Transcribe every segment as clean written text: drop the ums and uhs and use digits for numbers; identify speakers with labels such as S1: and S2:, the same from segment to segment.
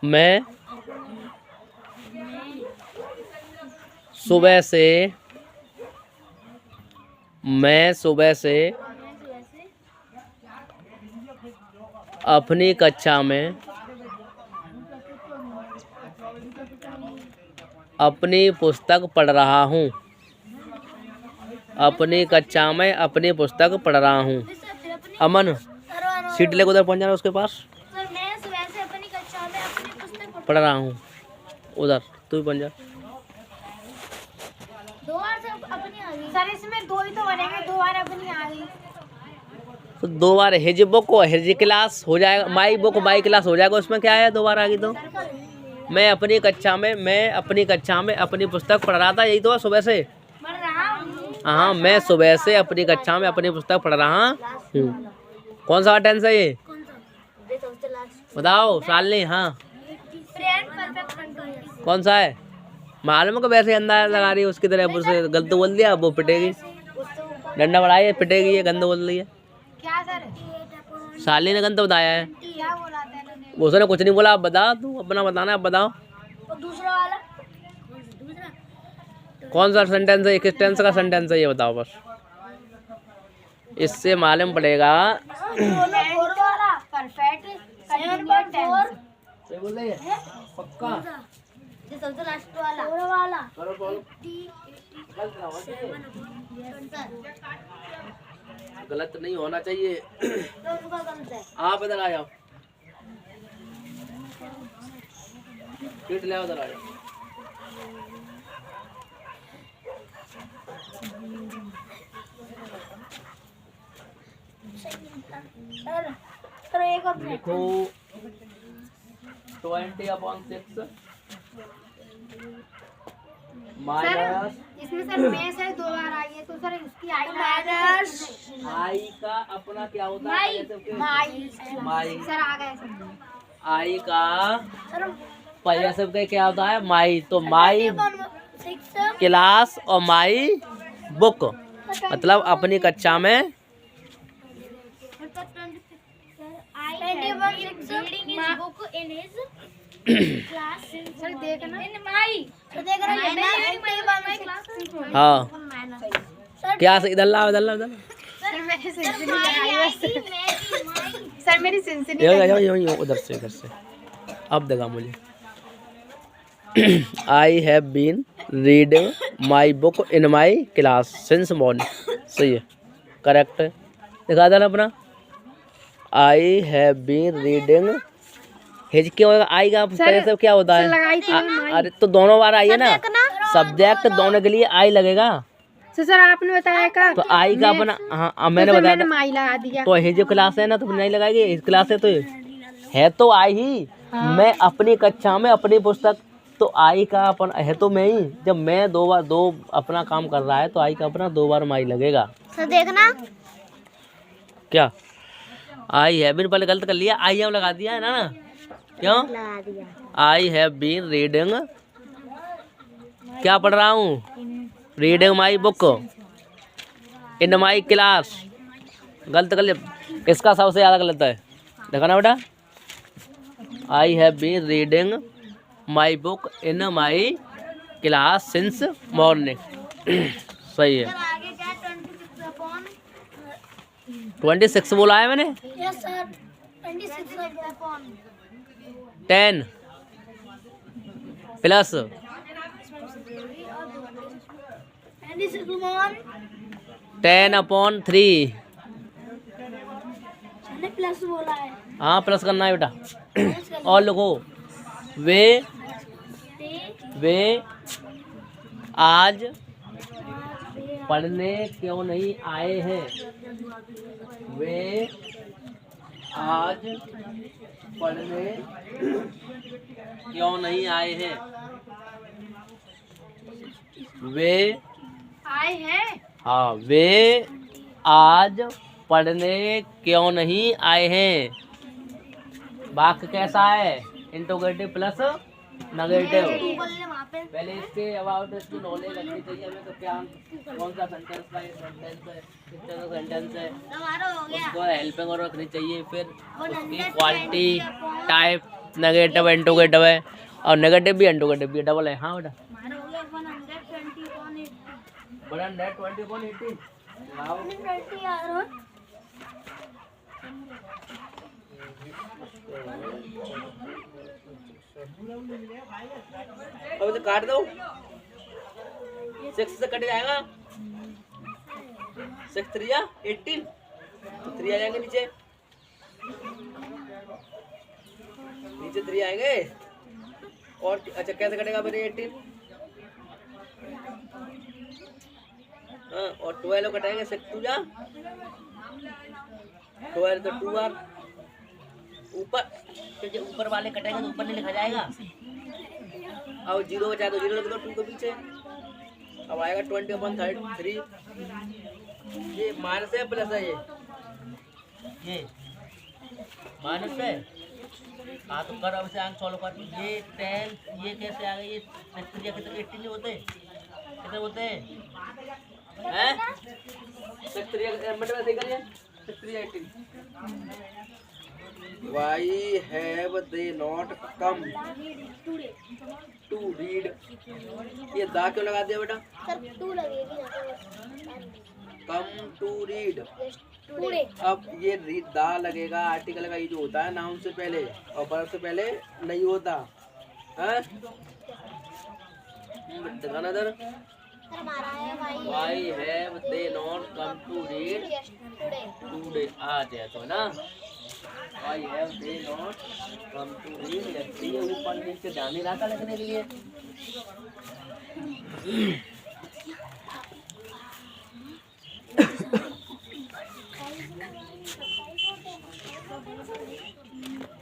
S1: मैं सुबह से अपनी कक्षा में अपनी पुस्तक पढ़ रहा हूँ। अपनी कक्षा में अपनी पुस्तक पढ़ रहा हूँ। अमन सीट लेकर उधर पहुँच जाना उसके पास।
S2: सर मैं सुबह से अपनी कक्षा में अपनी पुस्तक
S1: पढ़ रहा हूँ। उधर तू भी पहुँच जा।
S2: दो बार से अपनी आ गई सर, इसमें दो ही तो बनेंगे, दो बार अपनी आ गई
S1: तो दो बार हिज बुक और हिज क्लास हो जाएगा, माई बुक माई क्लास हो जाएगा। उसमें क्या है, दो बार आ गई तो मैं अपनी कक्षा में अपनी पुस्तक पढ़ रहा था, यही तो है सुबह से।
S2: पढ़ रहा हूँ।
S1: हाँ, मैं सुबह से अपनी कक्षा में अपनी पुस्तक पढ़ रहा हूँ। कौन सा टेंस है ये बताओ शालिनी? हाँ कौन सा है? मालूम को वैसे अंदाज लगा रही है उसकी तरह, उससे गलत बोल दिया वो पिटेगी। डंडा बढ़ाई पिटेगी, ये गंद बोल रही है।
S2: क्या सर?
S1: शालिनी ने गंद बताया है।
S2: क्या बोला था इन्होंने?
S1: उसने कुछ नहीं बोला। आप बता, तू अपना बताना है, आप बताओ
S2: और दूसरा वाला
S1: कौन सा सेंटेंस है, किस टेंस का सेंटेंस है ये बताओ बस। इससे मालूम पड़ेगा।
S2: परफेक्ट
S1: बोल रही है पक्का
S2: सबसे लास्ट वाला
S1: गलत नहीं होना चाहिए। आप इधर आ जाओ, सीट ले आओ, इधर आ जाओ।
S2: सर एक और
S1: लिखो 20/6 माइनस।
S2: इसमें सर में से दो बार आई है तो सर उसकी आई माइनस
S1: आई का अपना क्या होता है? माई
S2: सर आ गए सर।
S1: आई का
S2: सर
S1: पॉजेसिव का क्या होता है? माई। तो माई क्लास और माई बुक, मतलब अपनी कक्षा में। हाँ क्या इधर लाओ, इधर लाओ, इधर
S2: सर मेरी सिंसिनी
S1: उधर से, इधर से। अब देखा मुझे। I have been reading my book in my class since morning. सही है, करेक्ट है। दिखा देना अपना। I have been reading his क्यों होगा? आई का पहले से क्या होता है? अरे तो दोनों बार आई है ना, सब्जेक्ट दोनों के लिए आई लगेगा।
S2: सर आपने बताया का
S1: तो आई का अपना। हाँ मैंने बताया
S2: माई लगा दिया।
S1: तो हिज क्लास है ना, तो नहीं लगाएगी। इस क्लास है तो है तो आई ही। मैं अपनी कक्षा में अपनी पुस्तक, तो आई का अपन है तो मैं ही। जब मैं दो अपना काम कर रहा है तो आई का अपना दो बार माई लगेगा।
S2: सर देखना
S1: क्या आई हैव बीन पहले गलत कर लिया, आई हैव लगा दिया है ना। क्यों? आई हैव बीन रीडिंग, क्या पढ़ रहा हूँ? Reading my book in my class. गलत कर लिया, इसका सबसे ज़्यादा गलत है। देखा ना बेटा, I have been reading my book in my class since morning. सही है। 26 बोला है मैंने।
S2: Yes sir 26
S1: 10 plus 10/3।
S2: प्लस बोला है।
S1: हाँ प्लस करना है बेटा। और लिखो वे आज पढ़ने क्यों नहीं आए हैं? वे आज पढ़ने क्यों नहीं आए हैं? वे
S2: आए हैं।
S1: हाँ, वे आज पढ़ने क्यों नहीं आए हैं? वाक्य कैसा है? Interrogative plus negative. पहले इसके अबाउट इसकी नॉलेज रखनी चाहिए हमें। तो क्या कौन सा सेंटेंस का ये सेंटेंस है, किस तरह का सेंटेंस है, उसको हेल्पिंग और रखनी चाहिए। फिर उसकी क्वालिटी, टाइप, नेगेटिव इंटूगेटिव है और नेगेटिव भी इंटूगेटिव भी डबल है। हाँ बेटा
S2: हमारा हो गया 120 upon 80।
S1: 120/18
S2: 120 यार
S1: अब इसे काट दो, 6 से कट जाएगा, 6 3 18 तो 3 आ जाएंगे नीचे, नीचे 3 आएंगे। और अच्छा कैसे कटेगा मेरे 18? हाँ और 12 कटाएंगे, 6 2 जा 12 तो 2 बार ऊपर, तो जो ऊपर वाले कटेंगे तो ऊपर नहीं लिखा जाएगा। अब 0 बचा दो, 0 लिख दो 2 के पीछे। अब आएगा 20/3। ये माइनस है प्लस है? ये माइनस है। हाँ तो कर अब से आंक सॉल्व कर। ये 10 ये कैसे आ गए? ये 18 नहीं होते, कितने होते हैं? 18 Why have they not come to read? ये दा क्यों लगा दिया बेटा?
S2: सर 2 लगेगी ना
S1: Come to read।
S2: टुडे।
S1: अब ये रीड दा लगेगा, आर्टिकल का ये जो होता है नाउन से पहले और वर्ब से पहले नहीं होता है। दिखाना इधर।
S2: सर हमारा है
S1: Why have they not come to read
S2: today.
S1: today? आ जाए तो ना Why have they not come to read? ये ऊपर नीचे ध्यान नहीं रहा था लिखने के लिए।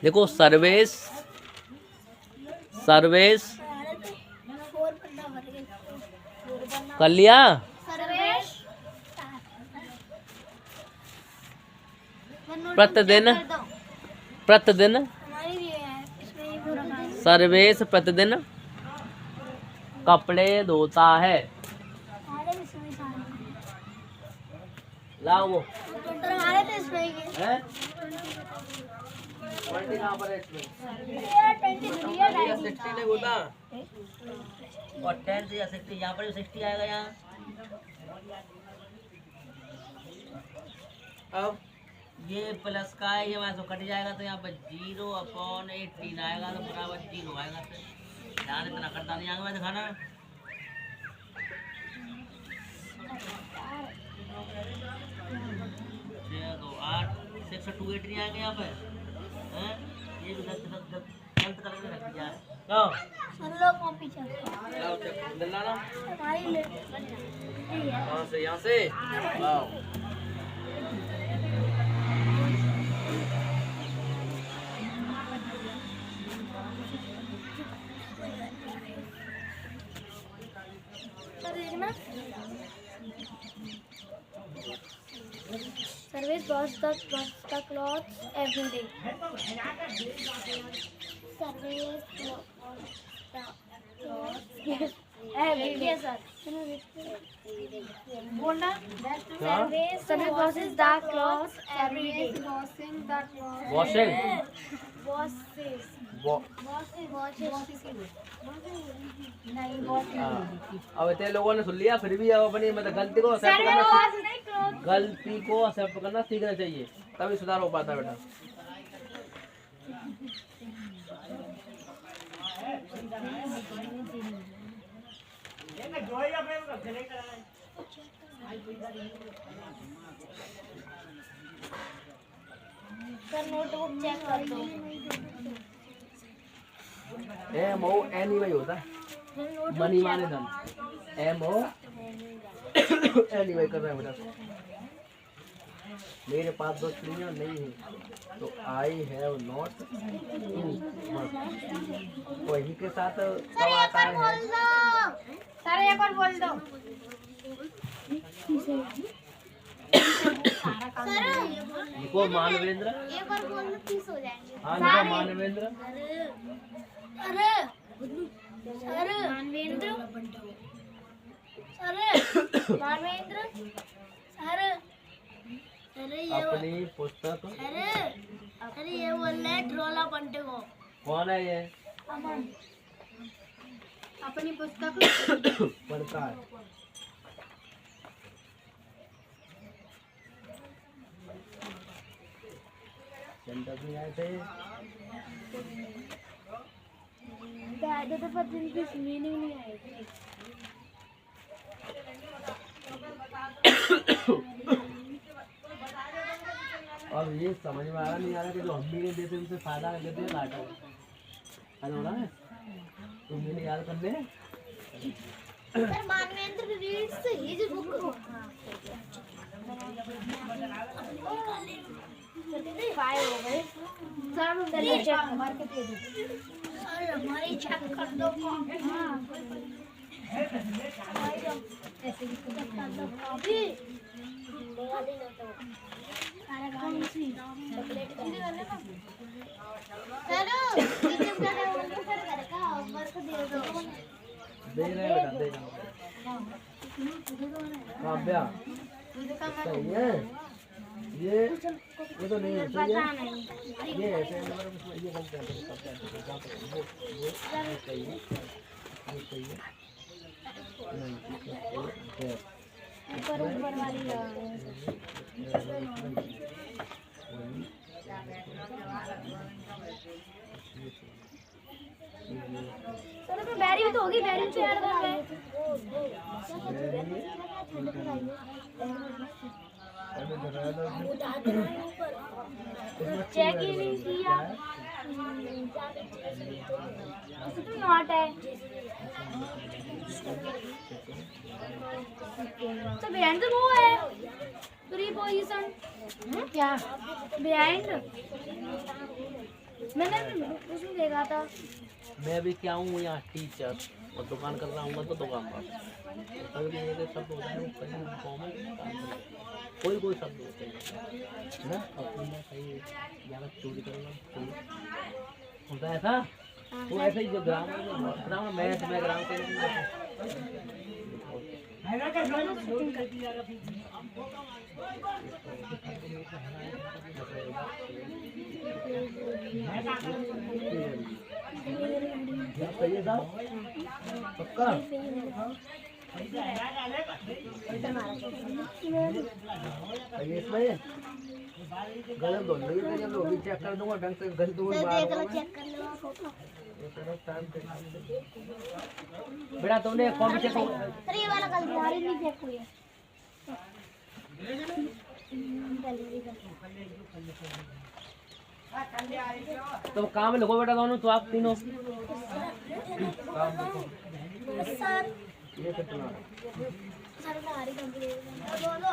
S1: देखो सर्वेश सर्वेश कर लिया।
S2: सर्वेश
S1: प्रतिदिन प्रतिदिन सर्वेश प्रतिदिन कपड़े धोता है। लाओ वो
S2: हमारे तो इसमें
S1: है 20 कहाँ पर है इसमें? 60 नहीं होता और 10 से या 60 यहाँ पर भी 60 आएगा यहाँ। अब ये प्लस का है, ये वहाँ से कट जाएगा तो यहाँ पर 0/18 आएगा तो बराबर 0 आएगा। ध्यान इतना करता नहीं आगे मैं दिखाना। 6 2 8 6 2 8 नहीं आएंगे यहाँ पे हैं? ये भी गलत करके रख दिया है। जाओ
S2: सुन लो कॉपी चल
S1: जाओ चेक लाना।
S2: हमारी ले
S1: यहाँ से wow.
S2: Service wash the clothes every day. Service every day, sir. बोलना। Service washes the clothes every day. Washing the clothes.
S1: Washing
S2: Washes.
S1: अब इतने लोगों ने सुन लिया फिर भी अब अपनी मतलब गलती को एक्सेप्ट करना सीखना चाहिए, तभी सुधार हो पाता है बेटा।
S2: सर नोटबुक चेक कर दो।
S1: MO एनी होता है, मनी माने धन। MO एनी कर रहे हैं बेटा। मेरे पास 2 चिड़िया नहीं है तो आई हैव नॉट वही के साथ कब आता है।
S2: सर एक और बोल दो।
S1: लिखो मानवेंद्र।
S2: एक और बोल दो 30 हो जाएंगे।
S1: हाँ लिखो मानवेंद्र।
S2: अरे मानवेंद्र मानवेंद्र
S1: अपनी पुस्तक
S2: अरे ये बोल रहे ड्रोला बंटे को।
S1: कौन है ये?
S2: अमन अपनी पुस्तक
S1: पढ़ता है। सेंटर में आए थे।
S2: दादा तो पता नहीं किस मीनिंग नहीं आएगी।
S1: अब ये समझ में आ रहा नहीं आ रहा कि जो हम भी नहीं देते उनसे फायदा लेते हैं घाटा हो रहा है। तुम भी नहीं याद कर ले।
S2: Sir Manvendra reads his book. Five हो गए सर। चलिए चेक मार के दे दो सर। हमारी चेक कर दो। ऐसे ही कर दो अभी। कौन सी चॉकलेट चलो टीचर का सर घर का होमवर्क दे दो।
S1: दे रहे बेटा दे रहे। काव्या सही है। ये तो नहीं है सही है। ये ऐसे नंबर में ये गलत है। वो सही है। वो सही है। नहीं
S2: ऊपर वाली सर तो बैरी तो होगी। बैरी से ऐड कर ले। चेक ही नहीं किया। तो नॉट है तो बिहाइंड तो वो है। थ्री पोजीशन क्या बिहाइंड मैंने उसमें देखा था।
S1: मैं भी क्या हूँ यहाँ टीचर और दुकान कर रहा हूँ तो दुकान पर अभी ये शब्द होते हैं कोई कोई शब्द होते हैं ना अपनी में सही ज़्यादा चोरी करना होता है ऐसा। वो ऐसे ही जो ग्रामर में मैथ में ग्रामर के सही है साहब पक्का। इसमें गलत दो नहीं तो जब भी चेक कर दूंगा ढंग से गलत हुआ
S2: चेक कर लो फोटो।
S1: बेटा तुमने कौन से
S2: अरे ये वाला कल हमारी नहीं चेक हुई है।
S1: तो काम लिखो बेटा दोनों तो आप तीनों काम लिखो।
S2: सर
S1: ये कितना
S2: सर हमारी कंप्लीट बोलो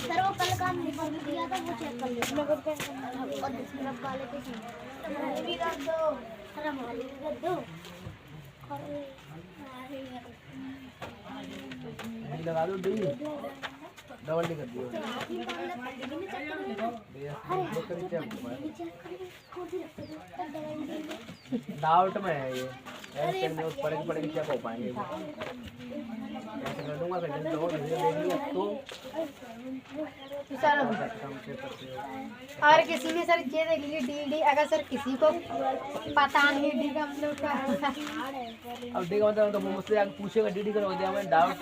S2: सर वो कल काम लिखा दिया था वो चेक कर लो। और दूसरे वाले को हमारे भी कर दो। सर हमारे भी कर दो।
S1: डी लगा दो डी डबल डी कर दियो। डाउट में है ये ऐसे में उस पर पड़े चेक हो पाएंगे। ऐसे कर दूंगा फिर दो देख लिया तो
S2: सर और किसी ने सर ये देख लीजिए डी डी। अगर सर किसी को पता नहीं डी का मतलब क्या है।
S1: अब डी का मतलब तो मुझसे आगे पूछेगा डी डी करो दिया मैं डाउट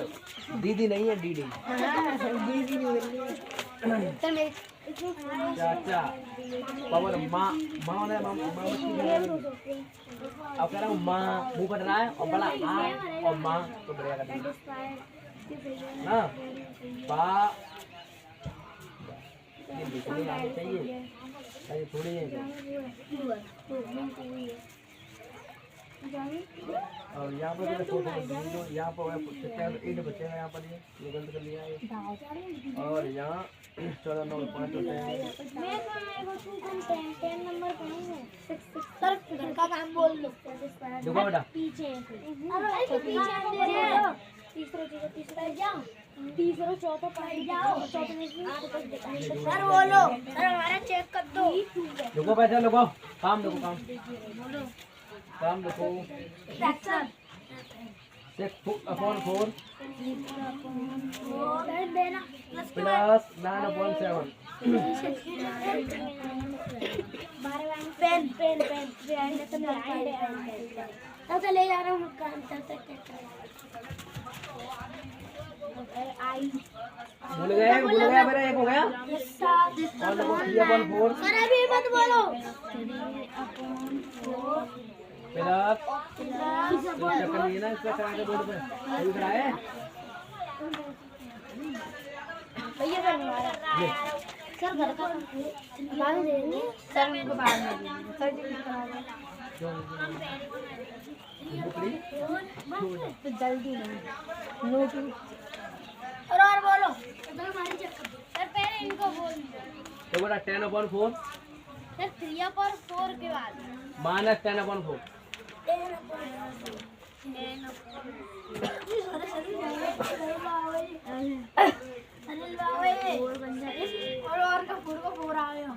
S1: दीदी नहीं है डी डी
S2: दीदी नहीं सर मेरी
S1: चाचा पावर माँ माँ ने माँ अब कह रहा हूँ माँ मुँह पर रहा है और बड़ा आ और माँ तो बढ़िया कर ना बा ये लिखने आनी चाहिए ये थोड़ी है और यहाँ पर यहाँ पर ईट बचे हैं यहाँ पर ये गलत कर लिया है और यहाँ 14 9 5 होते हैं।
S2: सर का काम बोल लो
S1: देखो बेटा
S2: पीछे तीसरा जाओ तीसरा चौथा पार्ट जाओ चौथे में सर बोलो सर हमारा चेक कर दो।
S1: देखो पैसा देखो काम देखो काम देखो चेक अपॉन 4 प्लस 9/7
S2: पे पेन पेन पेन तब ले जा रहा हूँ काम तब तक आई
S1: भूल गए मेरा एक हो गया और देखो 3/4
S2: सर अभी मत बोलो
S1: मेरा चक्कर नहीं है ना इसका करा के बोर्ड पे अभी कराए
S2: भैया कर सर घर का बाद में देंगे सर उनको बाद में देंगे सर जी तो जल्दी नहीं नोट और बोलो सर पहले इनको बोल
S1: तो बेटा 10/4
S2: सर 3/4 के बाद
S1: माइनस 10/4 और का फोर आ गया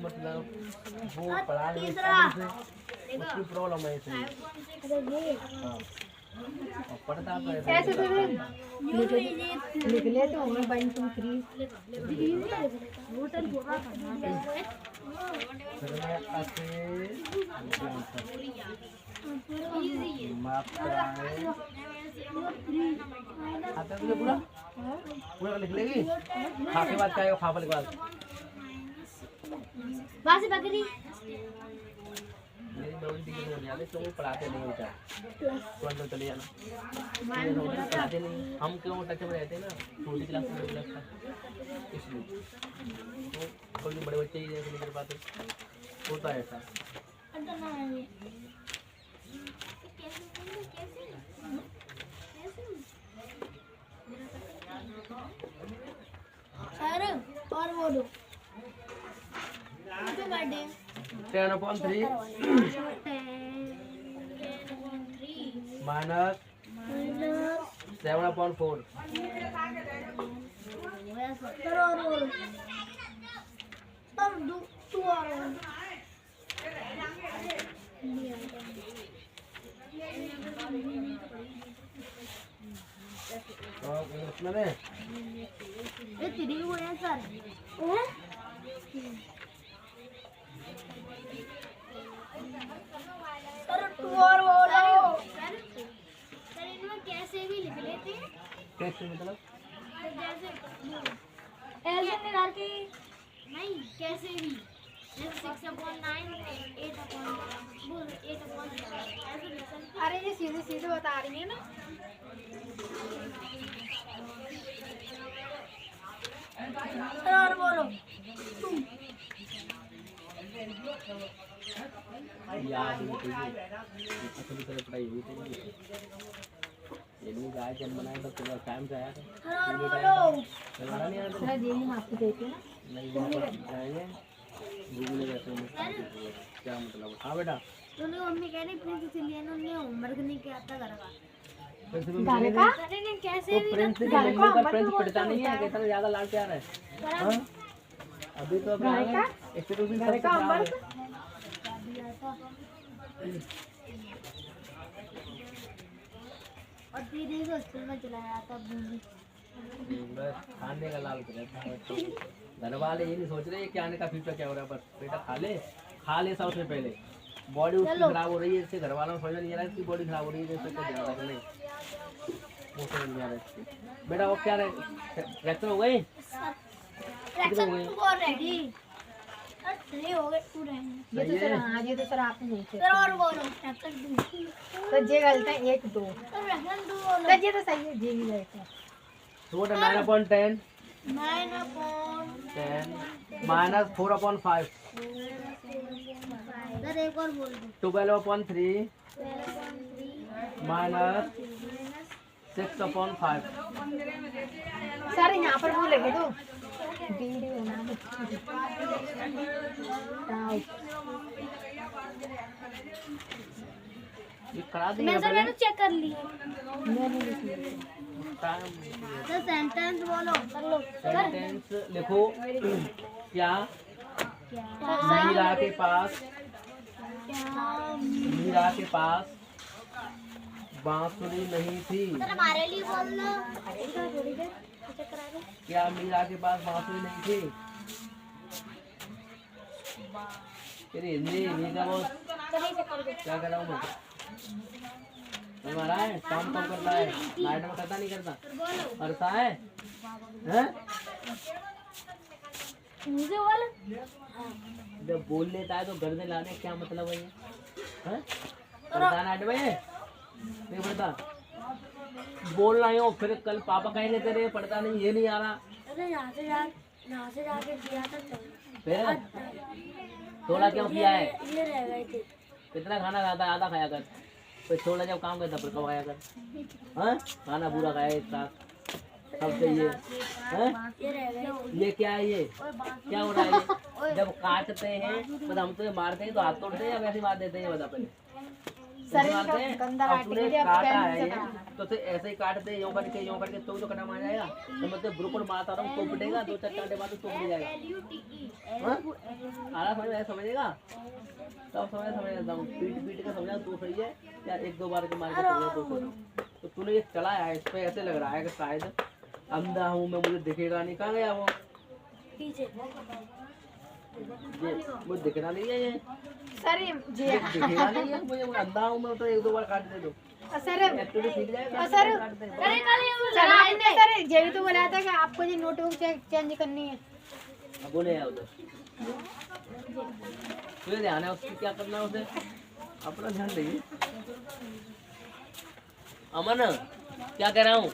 S1: मतलब वो पढ़ा
S2: तीसरा
S1: उसकी प्रॉब्लम है इसे पढ़ता तो
S2: ऐसे तो लिख ले तो मैं 1 2 3 होटल पूरा
S1: पूरा पूरा लिख लेगी खा के बाद क्या खा के बाद
S2: बासी बकरी
S1: मेरी दौड़ी टिकट हो जाते तो पढ़ाते नहीं होता तुरंत चले जाना पढ़ाते नहीं हम क्यों टच में रहते हैं ना छोटी क्लास में इसलिए तो कोई बड़े बच्चे ही नहीं कर पाते होता है ऐसा
S2: सर और बोलो
S1: 10/3 माइनस 7/4
S2: सर और बोलो सर तू और
S1: उसमें
S2: ये तेरी वो है सर सर तू और बोलो सर इनमें कैसे भी लिख लेते हैं
S1: कैसे मतलब
S2: जैसे ऐसे निकाल के नहीं कैसे भी जैसे 6/9 8/8 अरे ये सीधे सीधे बता रही है ना सर और बोलो
S1: याद नहीं थी असली तरह पढ़ाई हुई थी ये नहीं गाय जन्म बनाया तो सुबह टाइम से आया था
S2: सर और बोलो
S1: चलवाना नहीं आया था
S2: सर जी हम आपको देते हैं
S1: नहीं जाएंगे घूमने जाते हैं क्या मतलब हाँ बेटा
S2: तूने मम्मी कह रही प्रिंस इसलिए उन्होंने होमवर्क नहीं किया था घर का
S1: गाने का
S2: अरे नहीं कैसे
S1: तो
S2: भी
S1: प्रिंस की मम्मी का प्रिंस पढ़ता नहीं है कहता है ज्यादा लाड प्यार है हाँ? अभी तो इससे तो भी घर का होमवर्क
S2: और दीदी को स्कूल में चलाया था बूंदी
S1: बस खाने का लाल रहता है घर वाले ये नहीं सोच रहे कि आने का फ्यूचर क्या हो रहा है बस बेटा खा ले सबसे पहले बॉडी उसकी खराब हो रही है इससे घर वालों को समझ नहीं आ रहा है इसकी बॉडी खराब हो रही है जैसे को ध्यान रखना नहीं वो समझ नहीं आ रहा है बेटा वो क्या रिएक्शन हो गई
S2: रेडी सही हो गए तू रहेंगे
S1: ये तो सर
S2: हाँ ये तो सर आपने नहीं किया सर और बोलो तो जे गलत है 1 2 सर रखन 2 बोलो सर ये तो सही है जे भी गलत है
S1: तो 9/10
S2: 9/10
S1: माइनस 4/5
S2: सर एक और बोल दो
S1: 12/3 माइनस 6/5
S2: सर यहाँ पर वो लगे दो वीडियो ना
S1: ये करा दी
S2: मैं सर मैंने चेक कर ली
S1: टाइम
S2: सर सेंटेंस बोलो कर लो
S1: सेंटेंस लिखो क्या मीरा के पास बांसुरी नहीं थी
S2: सर हमारे लिए बोल लो
S1: क्या मीरा के पास बांसुरी नहीं थी तेरी हिंदी नहीं का बॉस क्या कर रहा हूँ मैं हमारा है काम कम करता है नाइट में करता नहीं करता करता है हैं?
S2: मुझे बोल
S1: जब बोल लेता है तो घर में लाने क्या मतलब है ये हैं? करता नाइट में नहीं पढ़ता बोल रहा हूँ फिर कल पापा कहेंगे तेरे पढ़ता नहीं ये नहीं आ रहा
S2: अरे यहाँ से जाके दिया था
S1: फिर थोड़ा क्यों किया है
S2: ये रह गए थे
S1: कितना खाना खाता है आधा खाया कर फिर थोड़ा जब काम करता फिर कब खाया कर हाँ खाना पूरा खाया एक साथ सब चाहिए हैं?
S2: ये रह गए
S1: ये क्या है ये क्या हो रहा है ये? जब काटते हैं मतलब हम तो ये मारते हैं तो हाथ तोड़ते हैं या वैसे मार देते हैं ये बता पहले मारते हैं अब तूने काटा है ये तो फिर ऐसे ही काटते यूं करके तो कटा मार जाएगा तो मतलब ब्रुकड़ मारता रहा हूँ तो पिटेगा दो चार कांटे बाद तो पिट जाएगा हाँ? आला समझ में समझेगा तब समझेगा पीट के समझा तो सही है या एक दो बार के मार के समझा तो सही तो तूने ये चलाया है इस पे ऐसे लग रहा है कि शायद अंधा हूँ मैं मुझे दिखेगा नहीं कहाँ गया वो
S2: पीछे
S1: ये मुझे दिखना नहीं है ये
S2: सर
S1: ये दिखेगा नहीं है मुझे मैं अंधा हूँ मैं तो एक दो बार काट दे दो
S2: सर
S1: एक्चुअली सीख जाएगा
S2: सर
S1: काट दे
S2: सर ये भी तो बोला था कि आपको ये नोटबुक चेंज करनी है
S1: अब बोले है उधर तुझे ध्यान है उसकी क्या करना है उसे अपना ध्यान देगी अमन क्या कह रहा हूँ